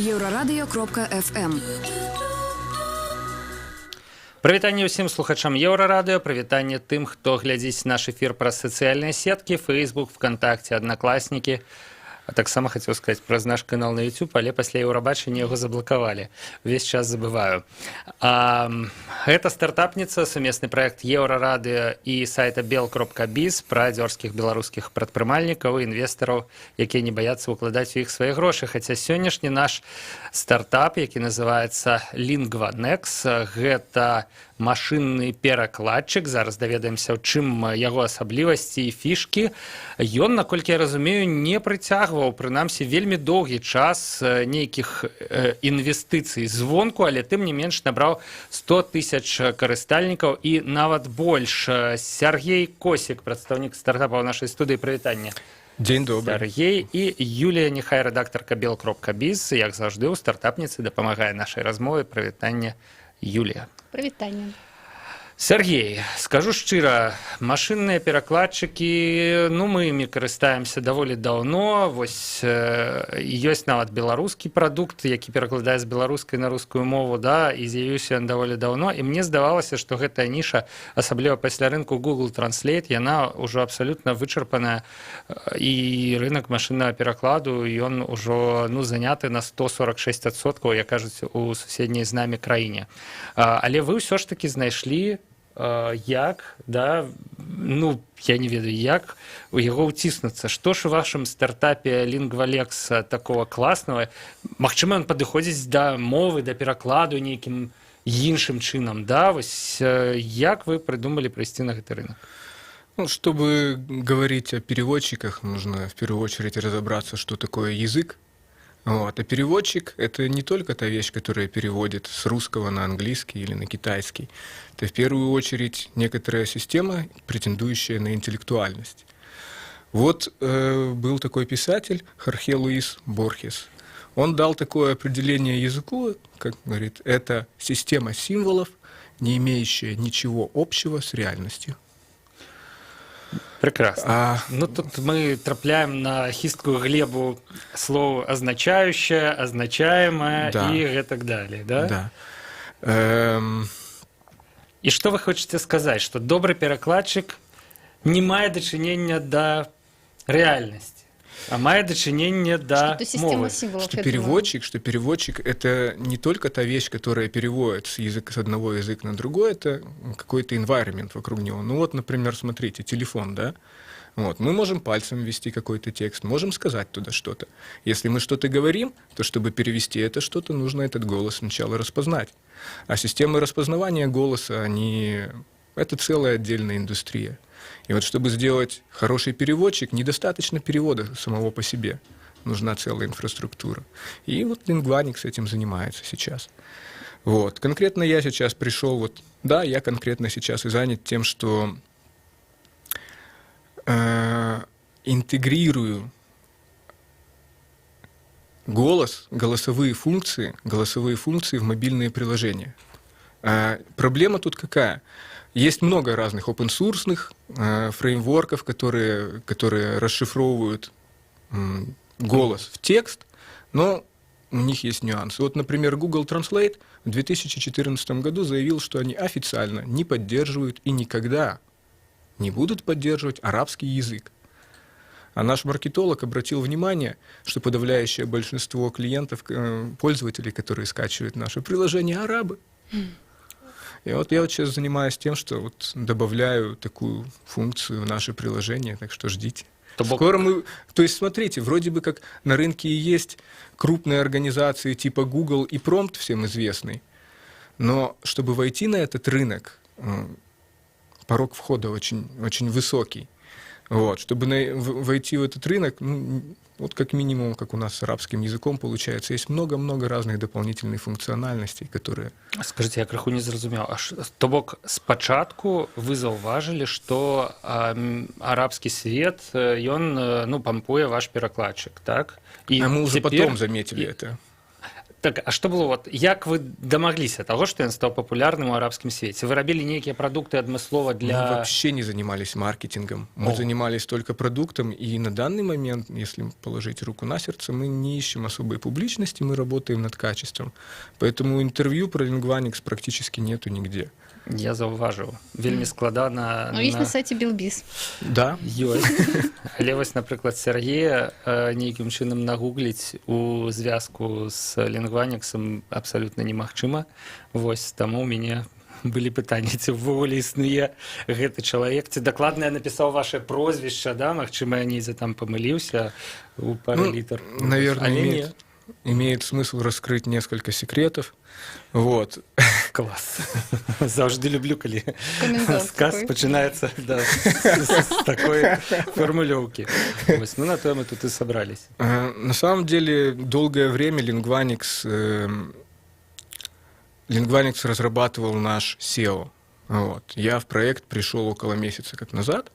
Еўрарадыё.FM. Прывітанне ўсім слухачам Еўрарадыё, прывітанне тым, хто глядзіць наш эфір праз сацыяльныя сеткі, Facebook, ВКонтакте, Одноклассники. А таксама хацеў сказаць праз наш канал на YouTube, але пасля Еўрабачання яго заблакавалі. Увесь час забываю. Гэта стартапніца, сумесны праект Еўрарадыё і сайта bel.biz пра дзёрзкіх беларускіх прадпрымальнікаў і інвестараў, якія не баяцца укладаць у іх свае грошы. Хаця сённяшні наш стартап, які называецца LingvaNex, гэта машынны перакладчык. Зараз даведаемся, ў чым яго асаблівасці і фішкі. Ён, наколькі я разумею, не прыцягваў, прынамсі, вельмі доўгі час нейкіх інвестыцый звонку, але тым не менш набраў 100 000 карыстальнікаў і нават больш. Сергей Косік, прадстаўнік стартапа ў нашай студыі, прывітанне. Дзень добры. Сергей і Юлія Нехай, рэдактарка bel.biz, як заўжды ў стартапніцы дапамагае нашай размове. Прывітанне, Юлія. Прывітанне. Сергей, скажу шчыра, машынныя перакладчыкі, мы імі карыстаемся даволі даўно. Вось ёсць нават беларускі прадукт, які перакладае з беларускай на рускую мову, і з'явіўся ён даволі даўно. І мне здавалася, што гэтая ніша, асабліва пасля рынку Google Translate, яна ўжо абсалютна вычарпаная, і рынок машыннага перакладу, ён ужо заняты на 146%, як кажуць, у суседняй з намі краіне. Але вы ўсё ж такі знайшлі як, я не ведаю, як у яго ўціснуцца. Што ж у вашым стартапе LingvaNex такого класнага? Магчыма, ён падыходзіць да мовы, да перакладу нейкім іншым чынам, Вось як вы придумали прийти на гэты рынок? Чтобы говорить о переводчиках, нужно в первую очередь разобраться, что такое язык. А переводчик — это не только та вещь, которая переводит с русского на английский или на китайский. Это в первую очередь некоторая система, претендующая на интеллектуальность. Был такой писатель Хорхе Луис Борхес. Он дал такое определение языку, как говорит, это система символов, не имеющая ничего общего с реальностью. Прекрасно. Тут мы трапляем на хисткую глебу слов означающее, означаемое и так далее, Да. И что вы хотите сказать, что добрый перакладчик не мае дачынення до реальности, а мае дачынення до мовы? Что переводчик — это не только та вещь, которая переводит с одного языка на другой, это какой-то environment вокруг него. Например, смотрите, телефон, мы можем пальцем ввести какой-то текст, можем сказать туда что-то. Если мы что-то говорим, то чтобы перевести это что-то, нужно этот голос сначала распознать. А системы распознавания голоса, это целая отдельная индустрия. И чтобы сделать хороший переводчик, недостаточно перевода самого по себе. Нужна целая инфраструктура. И LingvaNex этим занимается сейчас. Конкретно я сейчас пришел, я конкретно сейчас и занят тем, что интегрирую голосовые функции в мобильные приложения. Проблема тут какая? Есть много разных open-source фреймворков, которые расшифровывают голос в текст, но у них есть нюансы. Например, Google Translate в 2014 году заявил, что они официально не поддерживают и никогда не будут поддерживать арабский язык. А наш маркетолог обратил внимание, что подавляющее большинство клиентов, пользователей, которые скачивают наше приложение, арабы. И я сейчас занимаюсь тем, что добавляю такую функцию в наше приложение, так что ждите. Скоро мы... То есть, смотрите, вроде бы как на рынке и есть крупные организации типа Google и Prompt, всем известный, но чтобы войти на этот рынок, порог входа очень, очень высокий. Чтобы войти в этот рынок, как минимум, как у нас с арабским языком получается, есть много-много разных дополнительных функциональностей, которые... Скажите, я крыху не зразумеў. То бок, спачатку вы заўважылі, што арабскі свет, ён, пампуе ваш перакладчык, так? А мы уже потом заметили это. Так, а што было, вот, як вы дамагліся таго, што ён стаў папулярным у арабскім свеце? Вы рабілі нейкія прадукты адмыслова Мы для... вообще не занимались маркетингом. Мы О. занимались только продуктом. И на данный момент, если положить руку на сердце, мы не ищем особой публичности, мы работаем над качеством. Поэтому интервью про Lingvanix практически нету нигде. Я заўважыў. Вельмі складана... Ну, есть на сайце Билбиз. Да. Ёсць. Але вось, напрыклад, Сергея нейкім чынам нагугліць у звязку з Lingvanix'ам абсалютна немагчыма. Вось, таму ў мяне былі пытанні, ці ўвогуле існуе гэты чалавек, ці дакладна я напісаў ваше прозвішча, да? Магчыма, я недзе там памыліўся у пары літар. Наверное, имеет смысл раскрыть несколько секретов. Вот. Клас. Заўжды люблю, калі Комендант сказ такой. пачынаецца з такой фармулёўкі. Вось, ну на то мы тут и собрались. На самом деле, долгое время Lingvanix разрабатывал наш SEO. Вот. Я в проект пришел около месяца как назад.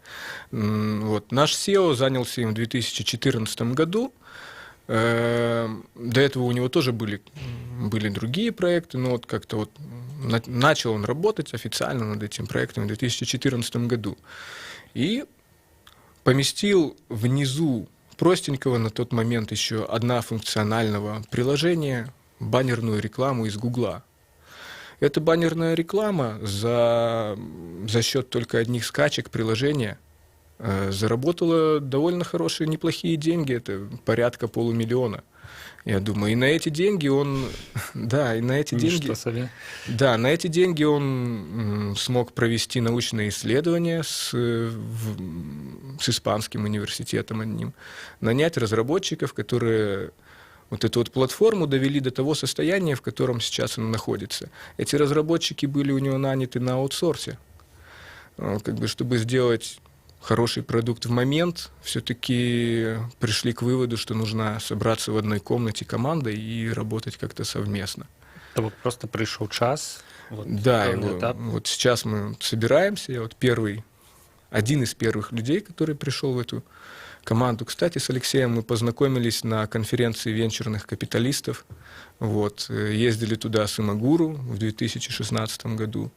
Вот. Наш SEO занялся им в 2014 году. До этого у него тоже были другие проекты, но вот как-то вот начал он работать официально над этим проектом в 2014 году. И поместил внизу простенького на тот момент еще однофункционального приложения баннерную рекламу из Гугла. Эта баннерная реклама за счет только одних скачек приложения заработала довольно хорошие, неплохие деньги, это порядка $500 000. Я думаю, и на эти деньги он, да, и на эти деньги, да, на эти деньги он смог провести научное исследование с испанским университетом одним, нанять разработчиков, которые вот эту вот платформу довели до того состояния, в котором сейчас она находится. Эти разработчики были у него наняты на аутсорсе, как бы, чтобы сделать хороший продукт в момент, все-таки пришли к выводу, что нужно собраться в одной комнате командой и работать как-то совместно. То просто пришел час. Вот, да, вот сейчас мы собираемся. Я вот один из первых людей, который пришел в эту команду. Кстати, с Алексеем мы познакомились на конференции венчурных капиталистов. Вот, ездили туда с Имагуру в 2016 году.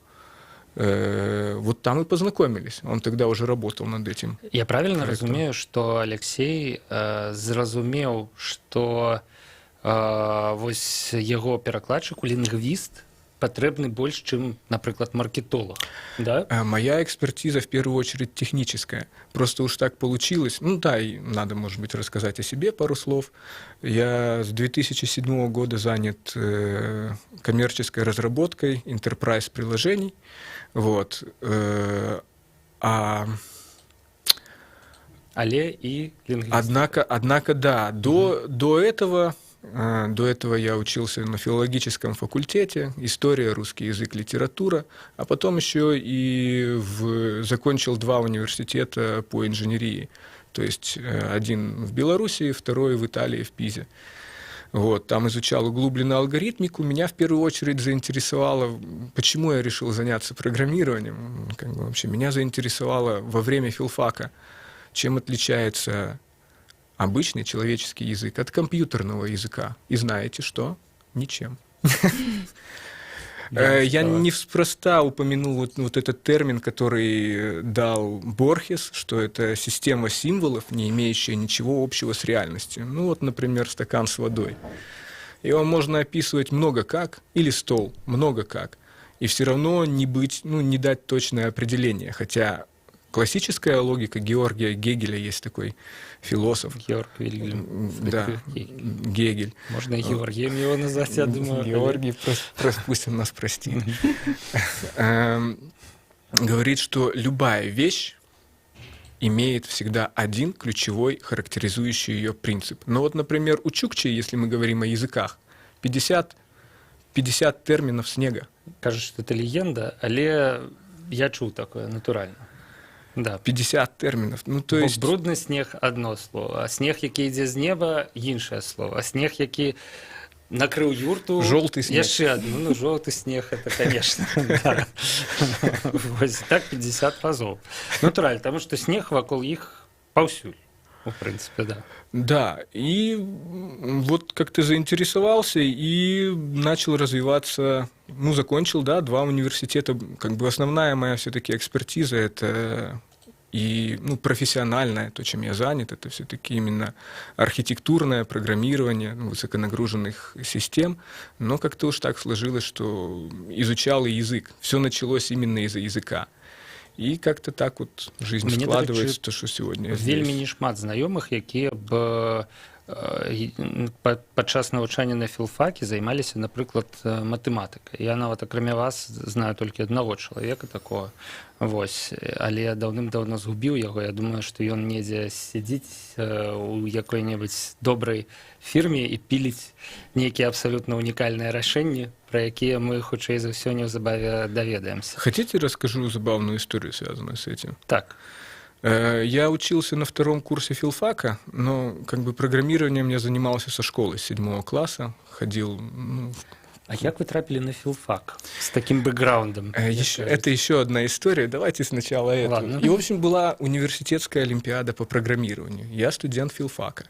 Вот там и познакомились. Он тогда уже работал над этим. Я правильно проектом. разумею, что Алексей зразумеў, что вось яго перакладчыку, лінгвіст, патрэбны больш, чым, напрыклад, маркетолог, да? Моя экспертиза в первую очередь техническая. Просто уж так получилось. Ну да, и надо, может быть, рассказать о себе пару слов. Я с 2007 года занят коммерческой разработкой enterprise приложений. Вот. Але и лингвист. Однако, да, до этого я учился на филологическом факультете, история, русский язык, литература, а потом еще и закончил 2 университета по инженерии. То есть один в Белоруссии, второй в Италии, в Пизе. Вот, там изучал углубленно алгоритмику. Меня в первую очередь заинтересовало, почему я решил заняться программированием. Как бы, вообще, меня заинтересовало во время филфака, чем отличается обычный человеческий язык от компьютерного языка. И знаете что? Ничем. Я неспроста упомянул вот этот термин, который дал Борхес, что это система символов, не имеющая ничего общего с реальностью. Ну вот, например, стакан с водой. Его можно описывать много как, или стол, много как. И все равно не дать точное определение. Хотя классическая логика Георгия Гегеля, есть такой философ. Георг Вильгельм. Да, Гегель. Можно и Георгием его назвать, я думаю. Георгий, пусть он нас простит. Говорит, что любая вещь имеет всегда один ключевой, характеризующий ее принцип. Но вот, например, у чукчи, если мы говорим о языках, 50 терминов снега. Кажется, что это легенда, але я чуў такое, натурально. Да. 50 терминов. Ну, то есть... Брудны снег – одно слово, а снег, які ідзе з неба – іншае слово, а снег, які накрыў юрту – желтый снег. Яшчэ адно. Ну, желтый снег – это, конечно. Вот так 50 разоў. Натурально, потому что снег вакол іх паўсюль. в принципе, да. Да, и вот как-то заинтересовался и начал развиваться, ну, закончил, да, 2 университета, как бы основная моя все-таки экспертиза — это и, ну, профессиональное, то, чем я занят, это все-таки именно архитектурное программирование, ну, высоконагруженных систем, но как-то уж так сложилось, что изучал и язык. Все началось именно из-за языка. І как-то так от жизнь Мне, складывается, то, что сегодня я здесь. Вельмі не шмат знаёмых, якія б падчас навучання на філфаке займаліся, напрыклад, матэматыкай. Я нават акрамя вас знаю толькі аднаго чалавека такого. Вось. Але я даўным-даўно згубіў яго. Я думаю, што ён недзе сядзіць у якой-небудзь добрай фірме і піліць нейкія абсалютна унікальныя рашэнні, про якія мы хутчэй за ўсё неўзабаве даведаемся. Хотите, расскажу забавную историю, связанную с этим? Так. Я учился на 2-м курсе филфака, но как бы программированием я занимался со школы, с 7 класса. Ходил... Ну, а як вы трапили на филфак с таким бэкграундом? Это еще одна история. Давайте сначала эту. Ладно. И, в общем, была университетская олимпиада по программированию. Я студент филфака.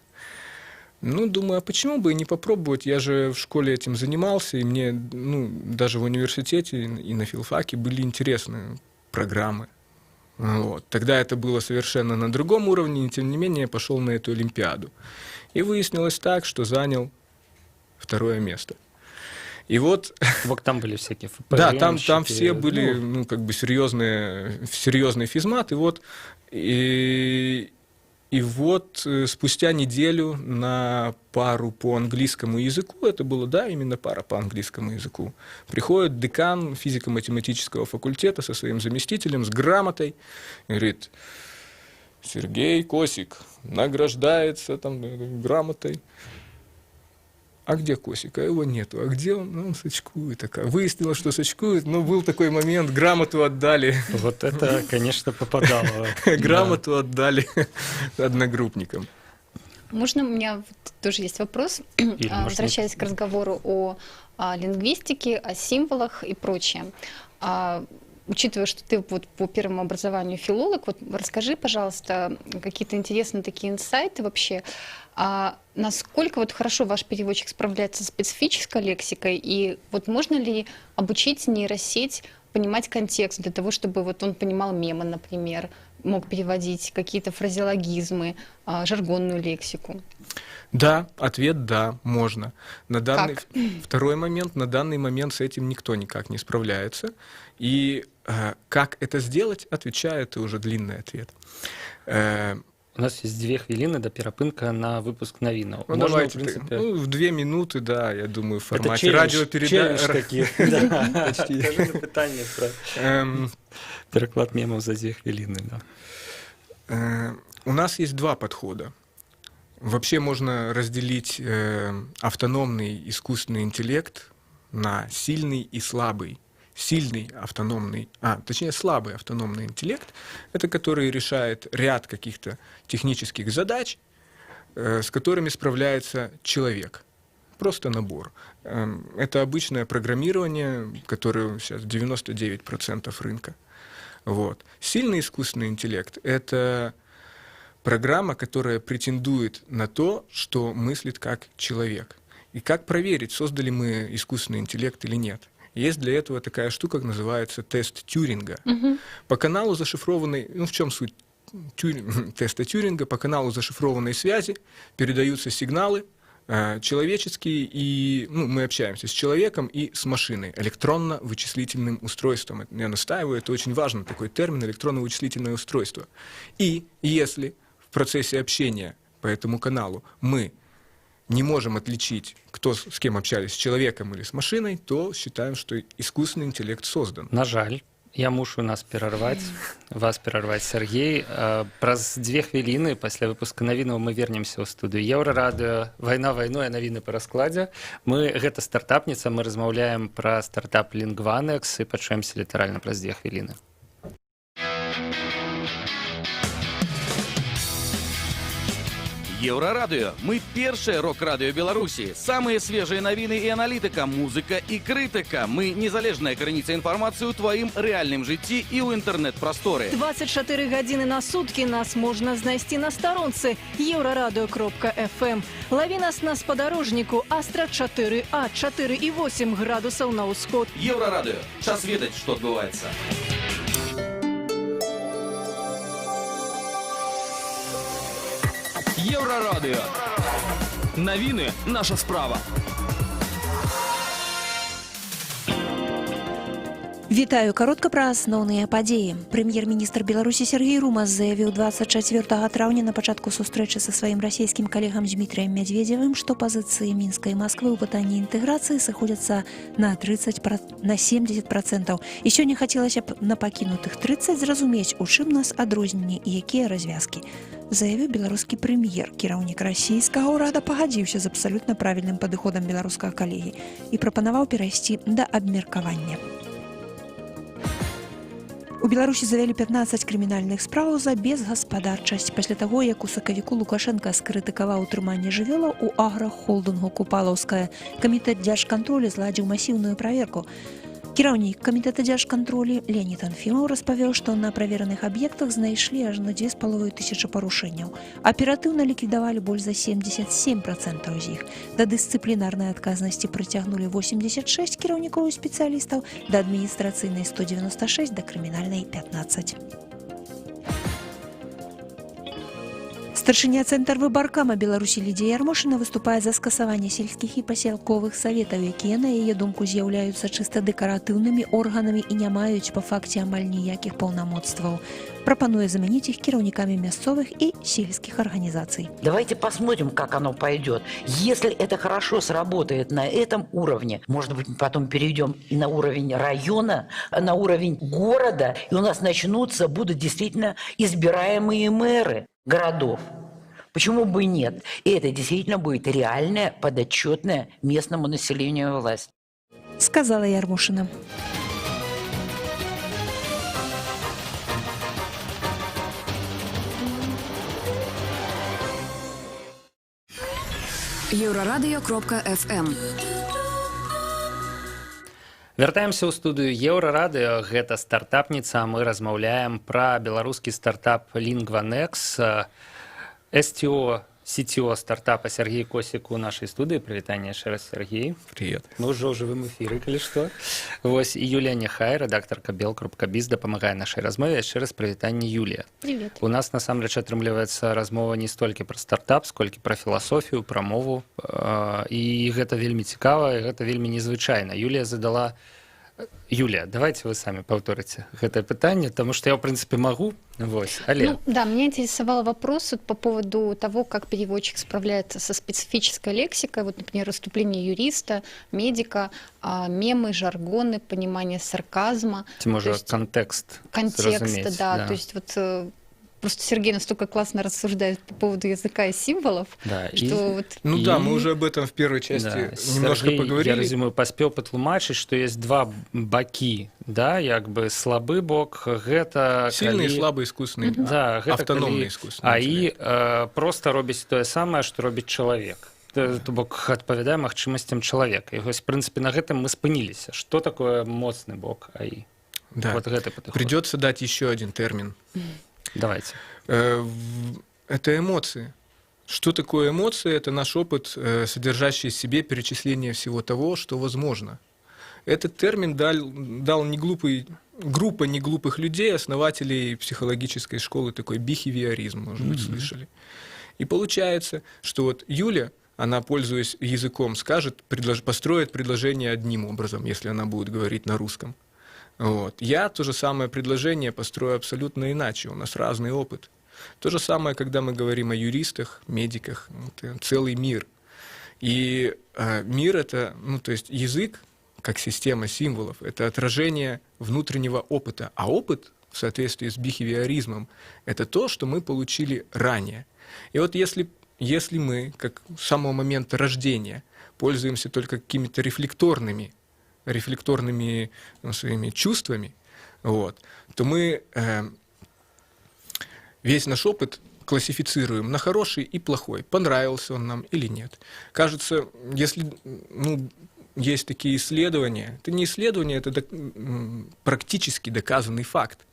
Ну, думаю, а почему бы и не попробовать? Я же в школе этим занимался, и мне, ну, даже в университете и на филфаке были интересные программы. Вот. Тогда это было совершенно на другом уровне, и тем не менее я пошел на эту олимпиаду. И выяснилось так, что занял 2-е место. И вот... Вот там были всякие ФП. Да, там все были, ну, как бы серьезный физмат, и вот... И вот спустя неделю на пару по английскому языку, это было, да, именно пара по английскому языку, приходит декан физико-математического факультета со своим заместителем, с грамотой, и говорит: Сергей Косик награждается там грамотой. А где Косик? А его нету. А где он? Ну, он сочкует. Выяснилось, что сочкует, но был такой момент, грамоту отдали. Вот это, конечно, попадало. Грамоту отдали одногруппникам. Можно, у меня тоже есть вопрос, возвращаясь к разговору о лингвистике, о символах и прочее. Учитывая, что ты вот по первому образованию филолог, вот расскажи, пожалуйста, какие-то интересные такие инсайты вообще. Насколько вот хорошо ваш переводчик справляется с специфической лексикой, и вот можно ли обучить нейросеть понимать контекст для того, чтобы вот он понимал мемы, например, мог переводить какие-то фразеологизмы, жаргонную лексику? Да, ответ да, можно. Второй момент, на данный момент с этим никто никак не справляется. И как это сделать, отвечаю, это уже длинный ответ. У нас есть 2 хвилины до перапынка на выпуск новинок. Ну, давайте, в принципе... в 2 минуты, да, я думаю, в формате радиопередачи. Такі. Почти. Скажи на питання про переклад мемов за 2 хвилины. Да. У нас есть 2 подхода. Вообще можно разделить автономный искусственный интеллект на сильный и слабый. Сильный автономный, точнее слабый автономный интеллект, это который решает ряд каких-то технических задач, с которыми справляется человек. Просто набор. Это обычное программирование, которое сейчас 99% рынка. Вот. Сильный искусственный интеллект — это программа, которая претендует на то, что мыслит как человек. И как проверить, создали мы искусственный интеллект или нет? Есть для этого такая штука, называется тест Тьюринга. По каналу зашифрованной, ну в чем суть теста Тьюринга? По каналу зашифрованной связи передаются сигналы человеческие, и мы общаемся с человеком и с машиной, электронно-вычислительным устройством. Я настаиваю, это очень важный такой термин, электронно-вычислительное устройство. И если в процессе общения по этому каналу мы не можем отличить, кто с кем общались, с человеком или с машиной, то считаем, что искусственный интеллект создан. На жаль, я мушу вас перервать, Сергей. Праз 2 хвилины пасля выпуска навінаў мы вернемся ў студыю Еўрарадыё. Вайна вайной, а навіны па раскладзе. Гэта стартапніца, мы размаўляем пра стартап Lingvanex і пачуемся літаральна праз 2 хвіліны. Еўрарадыё. Мы першае рок-радыё Беларусі. Самыя свежыя навіны і аналітыка, музыка і крытыка. Мы незалежная крыніца інфармацыі ў тваім рэальным жыцці і ў інтэрнэт-прасторы. 24 гадзіны на суткі нас можна знайсці на старонцы еўрарадыё.фм. Лаві нас на спадарожніку Астра 4А, 4,8 градусаў на ўсход. Еўрарадыё. Час ведаць, што адбываецца. Еўрарадыё. Навіны – наша справа. Вітаю, каротка пра асноўныя падзеі. Прэм'ер-міністр Беларусі Сергей Румас заявіў 24 траўня на пачатку сустрэчы са сваім расійскім калегам Дмітрыем Медведзевым, што пазіцыі Мінска і Масквы ў пытанні інтэграцыі сыходзяцца на 70%. І сёння хацелася б на пакінутых 30 зразумець, у чым нас адрозненні і якія развязкі. Заявіў беларускі прэм'ер. Кіраўнік расійскага ўрада пагадзіўся з абсалютна правільным падыходам беларускага калегі і прапанаваў перайсці да абмеркавання. У Беларусі завялі 15 крымінальных спраў за безгаспадарчасць пасля таго, як у сакавіку Лукашенка скрытыкаваў утрыманне жывёлаў у аграхолдынгу Купалаўская. Камітэт дзяржкантролю зладзіў масіўную праверку. Кіраўнік камітэта дзяржкантролю Леонід Анфімаў распавёў, што на правераных аб'ектах знайшлі аж на 2500 парушэнняў. Аператыўна ліквідавалі больш за 77% з іх. Да дысцыплінарнай адказнасці прыцягнулі 86 кіраўнікоў і спецыялістаў, да адміністрацыйнай 196, да крымінальнай 15. Старшыня Цэнтрвыбаркама Беларусі Лідія Ярмошына выступае за скасаванне сельскіх і пасялковых саветаў, якія, на яе думку, з'яўляюцца чыста дэкаратыўнымі органамі і не маюць па факце амаль ніякіх паўнамоцтваў. Прапануе заменить их кіраўнікамі мясцовых и сельских организаций. Давайте посмотрим, как оно пойдет. Если это хорошо сработает на этом уровне, может быть, потом перейдем и на уровень района, на уровень города, и у нас будут действительно избираемые мэры городов. Почему бы и нет? И это действительно будет реальная, подотчетная местному населению власть. Сказала Ярмошина. Еўрарадыё.фм. Вяртаемся ў студыю Еўрарадыё. Гэта стартапніца. Мы размаўляем пра беларускі стартап LingvaNext. СТО, CTO стартапа Сергей Косик у нашай студыі. Прывітанне яшчэ раз, Сергей. Привет. Мы ўжо ў жывым эфіры, калі што. Вось і Юлія Нехай, рэдактарка Бел.biz, дапамагае нашай размове. Яшчэ раз прывітанне, Юлія. Привет. У нас насамрэч атрымліваецца размова не столькі пра стартап, сколькі пра філасофію, пра мову. І гэта вельмі цікава, і гэта вельмі незвычайна. Юлия, давайте вы сами повторите это питание, потому что я, в принципе, могу. Вот, да, меня интересовал вопрос по поводу того, как переводчик справляется со специфической лексикой, вот, например, выступление юриста, медика, мемы, жаргоны, понимание сарказма. Может, контекст, да, то есть вот... Просто Сергей настолько классно рассуждает по поводу языка и символов, да, что мы уже об этом в первой части немножко поговорили. Я разумею, паспеў патлумачыць, что есть два бакі, да, як бы слабы бок, гэта сильный, слабый, искусственный, да, автономный, искусственный. А і просто робіць тое самае, што робіць чалавек. То бок адпавядае магчымасцям чалавека. І вось, в принципе, на гэтым мы спыніліся. Что такое моцны бок АИ? Да, вот придется дать еще один термин. Давайте. Это эмоции. Что такое эмоции? Это наш опыт, содержащий в себе перечисление всего того, что возможно. Этот термин дал группа неглупых людей, основателей психологической школы, такой бихевиоризм, может быть, слышали. И получается, что вот Юля, она, пользуясь языком, построит предложение одним образом, если она будет говорить на русском. Вот. Я то же самое предложение построю абсолютно иначе, у нас разный опыт. То же самое, когда мы говорим о юристах, медиках, это целый мир. И мир это, то есть язык, как система символов, это отражение внутреннего опыта. А опыт, в соответствии с бихевиоризмом, это то, что мы получили ранее. И вот если мы, как с самого момента рождения, пользуемся только какими-то рефлекторными своими чувствами, вот, то мы весь наш опыт классифицируем на хороший и плохой, понравился он нам или нет. Кажется, если есть такие исследования, это не исследование, это практически доказанный факт.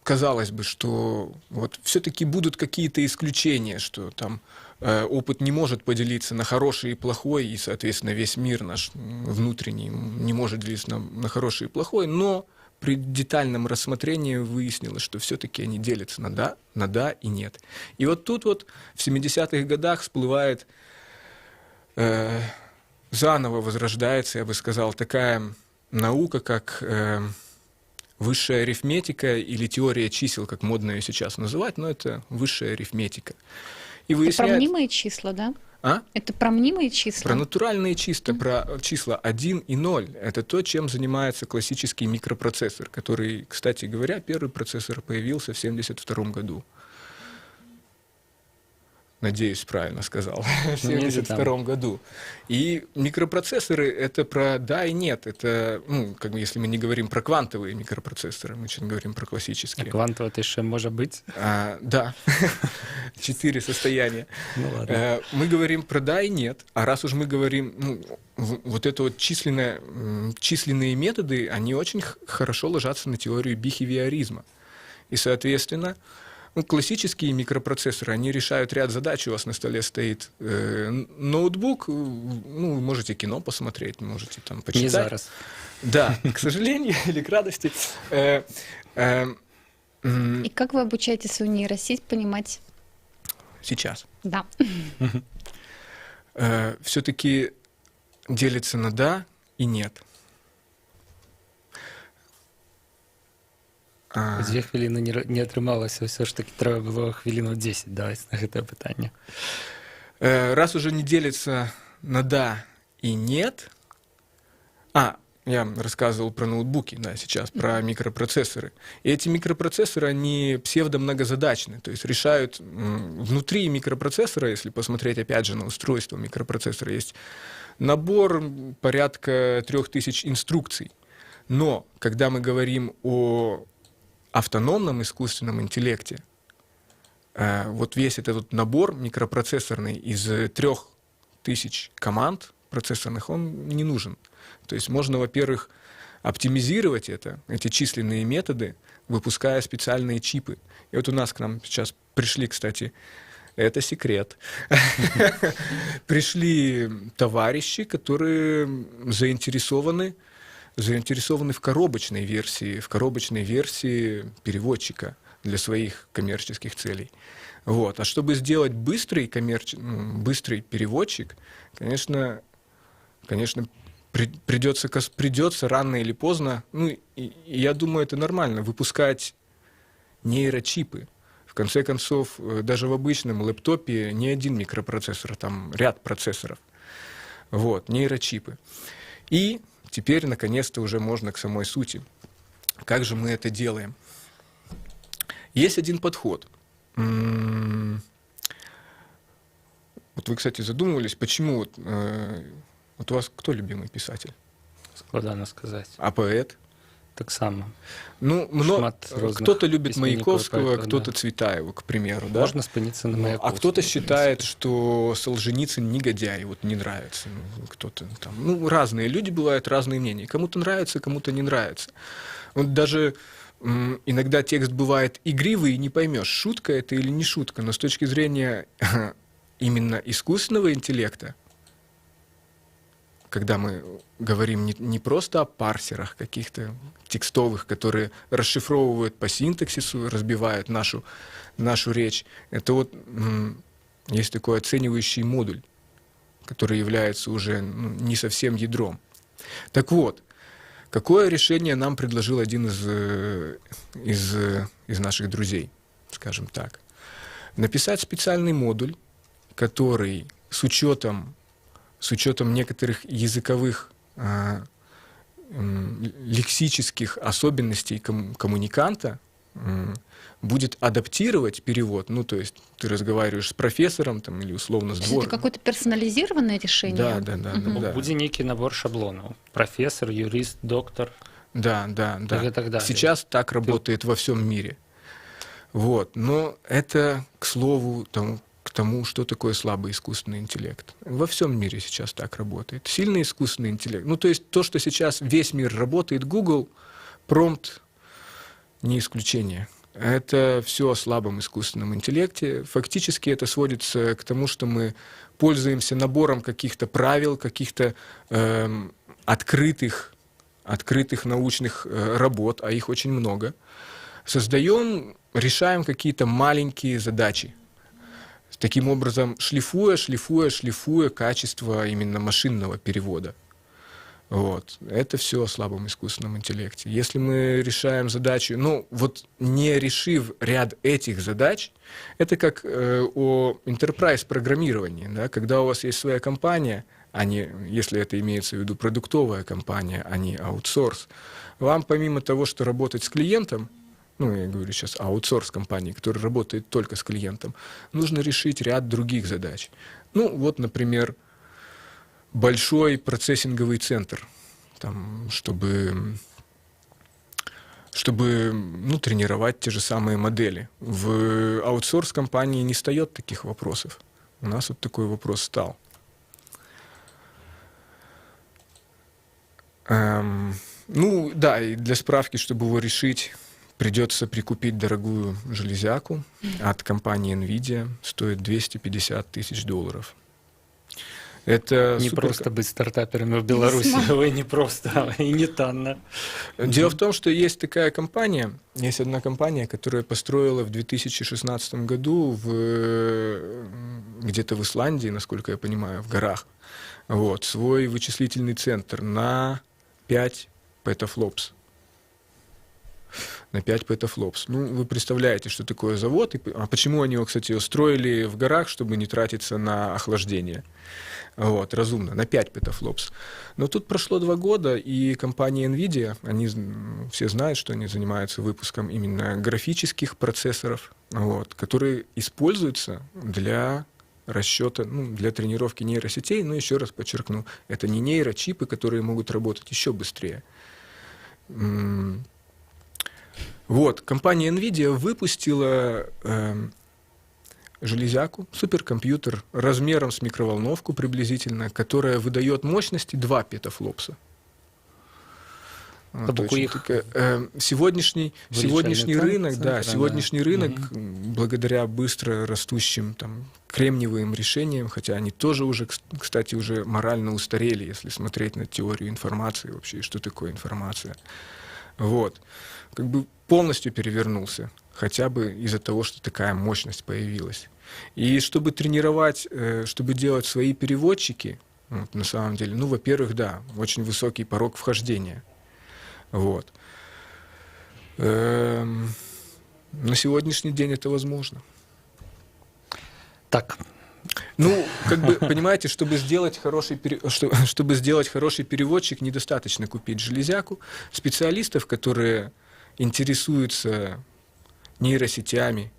Казалось бы, что вот все-таки будут какие-то исключения, что там опыт не может поделиться на хороший и плохой, и, соответственно, весь мир наш внутренний не может делиться на хороший и плохой, но при детальном рассмотрении выяснилось, что все-таки они делятся на да и нет. И вот тут вот в 70-х годах всплывает, заново возрождается, я бы сказал, такая наука, как высшая арифметика или теория чисел, как модно ее сейчас называть, но это высшая арифметика. И Это про мнимые числа, да? Это про мнимые числа? Про натуральные числа, про числа 1 и 0. Это то, чем занимается классический микропроцессор, который, кстати говоря, первый процессор появился в 1972 году. Надеюсь, правильно сказал. В 1972 году. И микропроцессоры — это про да и нет. Это, как бы, если мы не говорим про квантовые микропроцессоры, мы сейчас говорим про классические. А квантово это еще может быть? Да. 4 состояния. Ну ладно. Мы говорим про да и нет. А раз уж мы говорим, вот это вот численные методы, они очень хорошо ложатся на теорию бихевиоризма. И, соответственно, классические микропроцессоры, они решают ряд задач. У вас на столе стоит ноутбук, вы можете кино посмотреть, можете там почитать. Не зараз. Да, к сожалению или к радости. И как вы обучаете свою нейросеть понимать? Сейчас. Да. Все-таки делится на да и нет. 2 хвилини не атрымалася, все ж таки треба было хвилину 10 давать на это питание. Раз уже не делится на да и нет, я рассказывал про ноутбуки, да, сейчас, про микропроцессоры. И эти микропроцессоры, они псевдомногозадачны, то есть решают внутри микропроцессора, если посмотреть опять же на устройство микропроцессора, есть набор порядка 3000 инструкций. Но когда мы говорим о автономном искусственном интеллекте, вот весь этот набор микропроцессорный из 3000 команд процессорных, он не нужен. То есть можно, во-первых, оптимизировать эти численные методы, выпуская специальные чипы. И вот у нас к нам сейчас пришли, кстати, это секрет, пришли товарищи, которые заинтересованы в коробочной версии переводчика для своих коммерческих целей. Вот. А чтобы сделать быстрый переводчик, конечно, придется рано или поздно, и я думаю, это нормально, выпускать нейрочипы. В конце концов, даже в обычном лэптопе не один микропроцессор, там ряд процессоров. Вот, нейрочипы. И теперь, наконец-то, уже можно к самой сути. Как же мы это делаем? Есть один подход. Вот вы, кстати, задумывались, почему вот у вас кто любимый писатель? Складно сказать. А поэт? Так само. Кто-то любит Маяковского, кто-то Цветаева, к примеру. Да? Можно спиниться на Маяковского. А кто-то считает, что Солженицын негодяй, вот не нравится. Кто-то там. Разные люди бывают, разные мнения. Кому-то нравится, кому-то не нравится. Вот даже иногда текст бывает игривый, и не поймешь, шутка это или не шутка. Но с точки зрения именно искусственного интеллекта, когда мы говорим не просто о парсерах каких-то текстовых, которые расшифровывают по синтаксису, разбивают нашу речь, это вот есть такой оценивающий модуль, который является уже не совсем ядром. Так вот, какое решение нам предложил один из наших друзей, скажем так? Написать специальный модуль, который с учетом некоторых языковых лексических особенностей коммуниканта будет адаптировать перевод. То есть ты разговариваешь с профессором там, или условно с двором. Это какое-то персонализированное решение? Да. Будет некий набор шаблонов. Профессор, юрист, доктор. Да. Сейчас так работает во всем мире. Вот. Но это, к слову, к тому, что такое слабый искусственный интеллект. Во всем мире сейчас так работает. Сильный искусственный интеллект. Ну, то есть то, что сейчас весь мир работает, Google, Prompt не исключение. Это все о слабом искусственном интеллекте. Фактически это сводится к тому, что мы пользуемся набором каких-то правил, каких-то открытых научных работ, а их очень много. Решаем какие-то маленькие задачи. Таким образом, шлифуя качество именно машинного перевода. Вот. Это все о слабом искусственном интеллекте. Если мы решаем задачу, не решив ряд этих задач, это как о enterprise программировании, да? Когда у вас есть своя компания, если это имеется в виду продуктовая компания, а не аутсорс, вам помимо того, что работать с клиентом, я говорю сейчас о аутсорс-компании, которая работает только с клиентом, нужно решить ряд других задач. Например, большой процессинговый центр, чтобы тренировать те же самые модели. В аутсорс-компании не встает таких вопросов. У нас вот такой вопрос стал. И для справки, чтобы его решить, придется прикупить дорогую железяку от компании NVIDIA, стоит $250 тысяч. Это не просто быть стартаперами в Беларуси, не просто, и не танно. Дело в том, что есть одна компания, которая построила в 2016 году где-то в Исландии, насколько я понимаю, в горах, свой вычислительный центр на 5 петафлопс. На 5 петафлопс. Вы представляете, что такое завод, а почему они его, кстати, строили в горах, чтобы не тратиться на охлаждение. Разумно, на 5 петафлопс. Но тут прошло 2 года, и компания NVIDIA, они все знают, что они занимаются выпуском именно графических процессоров, которые используются для расчета, для тренировки нейросетей, но еще раз подчеркну, это не нейрочипы, которые могут работать еще быстрее. Компания NVIDIA выпустила железяку, суперкомпьютер размером с микроволновку приблизительно, которая выдает мощности 2 петафлопса. Сегодняшний рынок, благодаря быстро растущим кремниевым решениям, хотя они тоже уже, кстати, уже морально устарели, если смотреть на теорию информации вообще, что такое информация. Полностью перевернулся, хотя бы из-за того, что такая мощность появилась. И чтобы тренировать, чтобы делать свои переводчики, на самом деле, во-первых, очень высокий порог вхождения. На сегодняшний день это возможно. Так. Понимаете, чтобы сделать хороший переводчик, недостаточно купить железяку. Специалистов, которые интересуются нейросетями,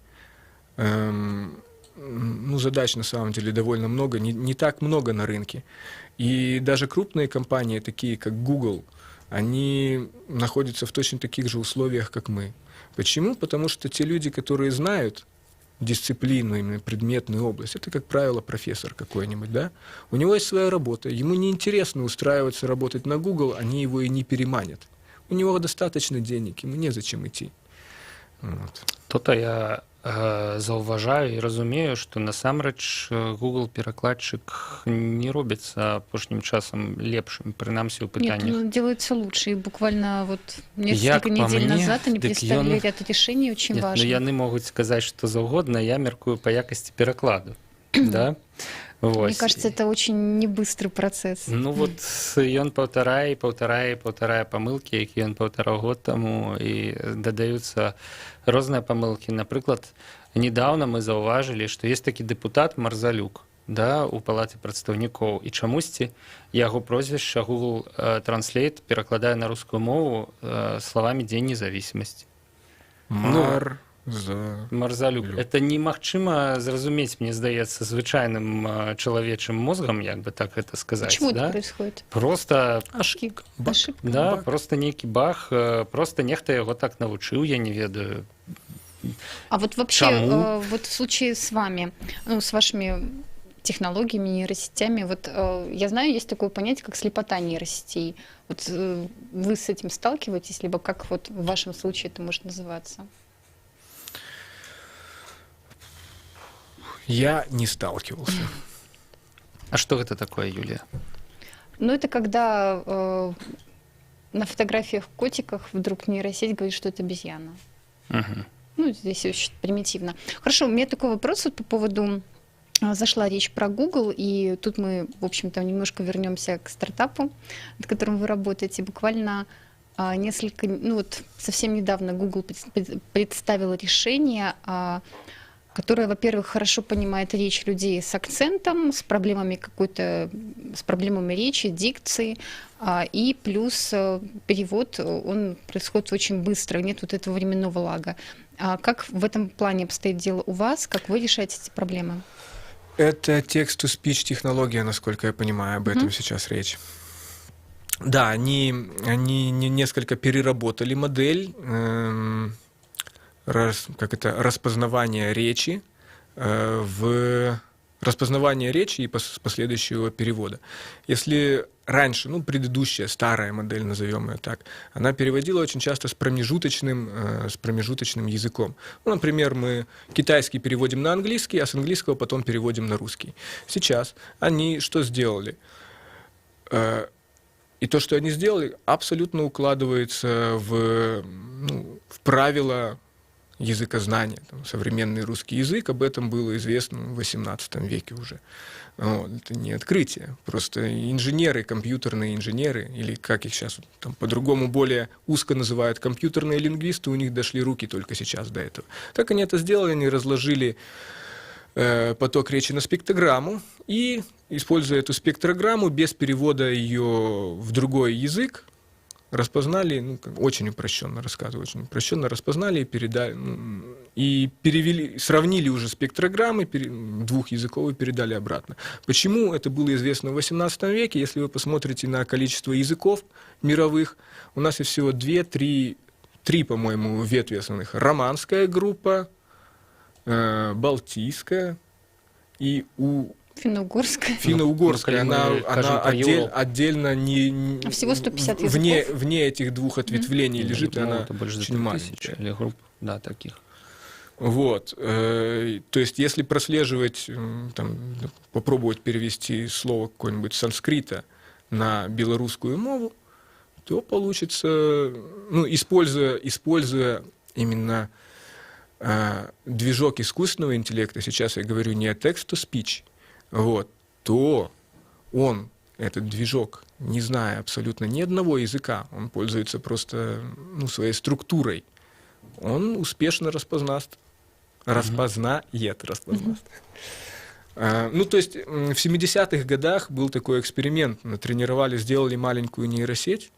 задач на самом деле довольно много, не так много на рынке. И даже крупные компании, такие как Google, они находятся в точно таких же условиях, как мы. Почему? Потому что те люди, которые знают дисциплину, именно предметную область, это, как правило, профессор какой-нибудь, да? У него есть своя работа, ему неинтересно устраиваться, работать на Google, они его и не переманят. У него достаточно денег, ему незачем идти. То-то я заўважаю і разумею, што насамрэч Google перакладчык не робіцца апошнім часам лепшым, прынамсі ў пытаннях. Нет, он делается лучше. И буквально несколько недель назад они представили ряд решений очень важных. Яны могуць сказаць, што заўгодна, я мяркую па якасці перакладу. Да? Мне кажется, это очень небыстрый процесс. Ён паўтарае памылкі, які ён паўтараў год таму, і дадаюцца розныя памылкі. Напрыклад, недавно мы заўважылі, што есть такі дэпутат Марзалюк, у палаце прадстаўнікоў, і чамусьці яго прозвішча Google Translate перакладае на рускую мову словамі «Дзень независимости». Марзалюк. Это немагчыма зразумець, мне здаецца, звычайным чалавечым мозгам, як бы так это сказаць. Почему это происходит? Просто ошибка. Просто нейкі баг, просто нехта яго так навучыў, я не ведаю. А вот вообще, Чаму? вот в случае с вами, ну, с вашими технологиями, нейросетями, вот я знаю, есть такое понятие, как слепота нейросетей. Вот вы с этим сталкиваетесь, либо как вот в вашем случае это может называться? Я не сталкивался. А что это такое, Юлия? Ну, это когда на фотографиях котиках вдруг нейросеть говорит, что это обезьяна. Угу. Ну, здесь очень примитивно. Хорошо, у меня такой вопрос вот по поводу... Зашла речь про Google, и тут мы, в общем-то, немножко вернемся к стартапу, над которым вы работаете. Буквально несколько... Ну, вот совсем недавно Google представил решение, которое, во-первых, хорошо понимает речь людей с акцентом, с проблемами с проблемами речи, дикции, и плюс перевод, он происходит очень быстро, нет вот этого временного лага. Как в этом плане обстоит дело у вас? Как вы решаете эти проблемы? Это text-to-speech технология, насколько я понимаю, об этом сейчас речь. Да, они несколько переработали модель распознавания речи распознавания речи и последующего перевода. Если раньше, ну, предыдущая старая модель, назовем ее так, она переводила очень часто с промежуточным языком. Ну, например, мы китайский переводим на английский, а с английского потом переводим на русский. Сейчас они что сделали? И то, что они сделали, абсолютно укладывается в правила языкознания. Современный русский язык, об этом было известно в XVIII веке уже. Вот. Это не открытие. Просто инженеры, компьютерные инженеры, или как их сейчас там по-другому более узко называют, компьютерные лингвисты, у них дошли руки только сейчас до этого. Как они это сделали? Они разложили поток речи на спектрограмму и, используя эту спектрограмму, без перевода ее в другой язык, распознали, очень упрощенно рассказываю, очень упрощенно распознали и передали, и перевели, сравнили уже спектрограммы двухязыковые, передали обратно. Почему это было известно в XVIII веке? Если вы посмотрите на количество языков мировых, у нас есть всего три, по-моему, ветви основных. Романская группа, балтийская и Финно-угорская. Финно-угорская, она отдельно А всего 150 языков? Вне этих двух ответвлений лежит, и она это больше очень маленькая. Или групп, да, таких. Вот. То есть, если прослеживать, попробовать перевести слово какое-нибудь с санскрита на белорусскую мову, то получится, используя именно движок искусственного интеллекта, сейчас я говорю не о text-to-speech, вот, то он, этот движок, не зная абсолютно ни одного языка, он пользуется просто своей структурой, он успешно распознает. То есть в 70-х годах был такой эксперимент, натренировали, сделали маленькую нейросеть,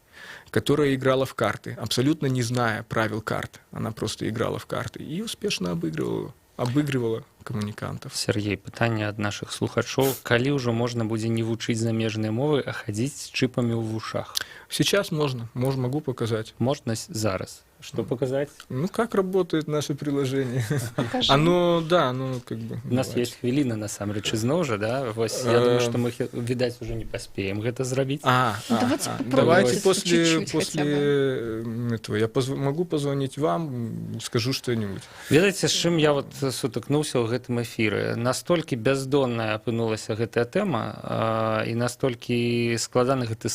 которая играла в карты, абсолютно не зная правил карт. Она просто играла в карты и успешно обыгрывала коммунікантов. Сергей, пытанне ад наших слухачоў. Калі ўжо можна будзе не вучыць замежныя мовы, а хадзіць з чипами в ушах? Сейчас можно, могу показать. Можно зараз. Что показать? Как работает наше приложение. Покажи. Оно как бы... У нас есть хвилина, насамрэч, ізноў жа, да? Вось, я думаю, что мы, видать, уже не поспеем гэта зрабіць. Давайте после этого я могу позвонить вам, скажу что-нибудь. Ведаеце, з чым я вот сутыкнуўся ў гэтым эфіры? Настолькі бяздонная апынулася гэтая тэма, і настолькі складаны гэты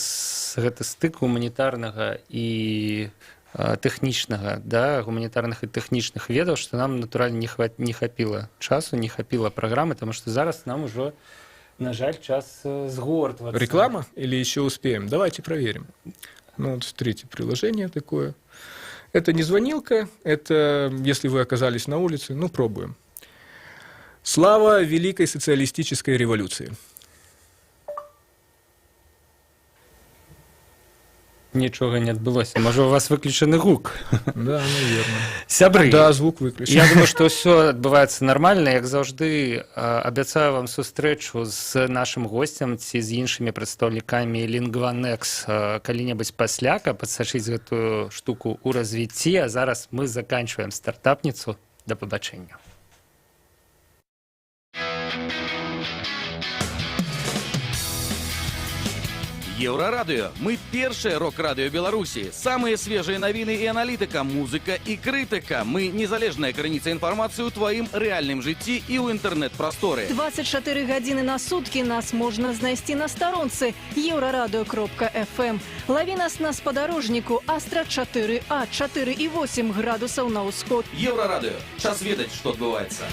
стык гуманітарнага і тэхнічнага, да, гуманітарных і тэхнічных ведаў, што нам, натуральна, не хапіла часу, не хапіла праграмы, потому что зараз нам ужо, на жаль, час згортвацца. Реклама или еще успеем? Давайте проверим. Вот смотрите, приложение такое. Это не звонилка, это если вы оказались на улице, пробуем. Слава Великой социалистической революции. Нічога не адбылося. Можа, у вас выключаны гук? Да, наверное. Сябры. Да, звук выключен. Я думаю, што ўсё адбываецца нармальна. Як заўжды, абяцаю вам сустрэчу з нашым госцем ці з іншымі прадстаўнікамі Lingvanex калі-небудзь пасля, каб падсачыць гэтую штуку ў развіцці. А зараз мы заканчиваем стартапніцу. Да пабачэння. Еўрарадыё. Мы першае рок-радыё Беларусі. Самыя свежыя навіны і аналітыка, музыка і крытыка. Мы незалежная крыніца інфармацыі ў тваім рэальным жыцці і ў інтэрнэт-прасторы. 24 гадзіны на суткі нас можна знайсці на старонцы еўрарадыё.фм. Лаві нас на спадарожніку Астра 4А, 4,8 градусаў на ўсход. Еўрарадыё. Час ведаць, што адбываецца.